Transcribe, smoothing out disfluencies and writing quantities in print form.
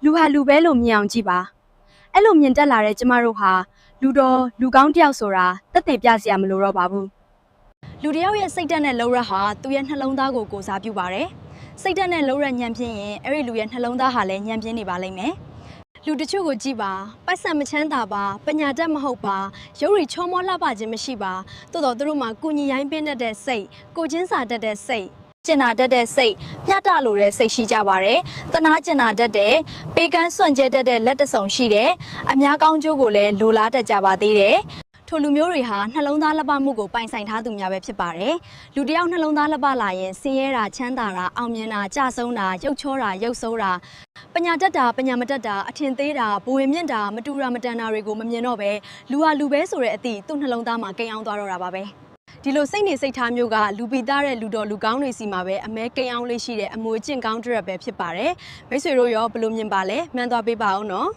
လူဟာလူပဲလို့မြင်အောင်ကြည့်ပါအဲ့လိုမြင်တက်လာတဲ့ကျမတို့ဟာလူတော်လူကောင်းတယောက်ဆိုတာတက်တဲ့ပြစရာမလိုတော့ပါဘူးလူတယောက်ရဲ့စိတ်ဓာတ်နဲ့လှုပ်ရက်ဟာသူ့ရဲ့နှလုံးသားကိုကိုစားပြုပါတယ်စိတ်ဓာတ်နဲ့လှုပ်ရက်ညံပြင်းရင်အဲ့ဒီလူရဲ့နှလုံးသားဟာလည်းညံပြင်းနေပါလိမ့်မယ်လူတချို့ကိုကြည့်ပါပတ်စံမချမ်းသာပါပညာတတ်မဟုတ်ပါရုပ်ရည်ချောမောလှပခြင်းမရှိပါသို့တော်သူတို့မှာကုညီရိုင်းပင်းတတ်တဲ့စိတ်ကိုချင်းစာတတ်တဲ့စိတ်ကျင်နာတတ်တဲ့စိတ်မျှတလိုတဲ့စိတ်ရှိကြပါတယ်တနာကျင်နာတတ်တဲ့ပေကန်းစွန့်ကြဲတတ်တဲ့လက်တဆုံရှိတယ်အများကောင်းကျိုးကိုလည်းလိုလားတတ်ကြပါသေးတယ်ထိုလူမျိုးတွေဟာနှလုံးသားလှပမှုကိုပိုင်ဆိုင်ထားသူများပဲဖြစ်ပါတယ်လူတယောက်နှလုံးသားလှပလာရင်ဆင်းရဲတာချမ်းသာတာအောင်မြင်တာကြဆုံးတာရုပ်ချောတာရုပ်ဆိုးတာပညာတတ်တာပညာမတတ်တာအထင်သေးတာဘဝင်မြင့်တာမတူတာမတန်တာတွေကိုမမြင်တော့ပဲလူဟာလူပဲဆိုတဲ့အသည့်သူ့နှလုံးသားမှာကိန်းအောင်သွားတော့တာပါပဲဒီလိုစိတ်နေစိတ်ထားမျိုးကလူပိသားတဲ့လူတော်လူကောင်းတွေစီမှာပဲအမဲကိန်းအောင်လေးရှိတဲ့အမွေကျင့်ကောင်းတွေပဲဖြစ်ပါတယ်မိတ်ဆွေတို့ရောဘယ်လိုမြင်ပါလဲမှန်းသွားပေးပါဦးနော်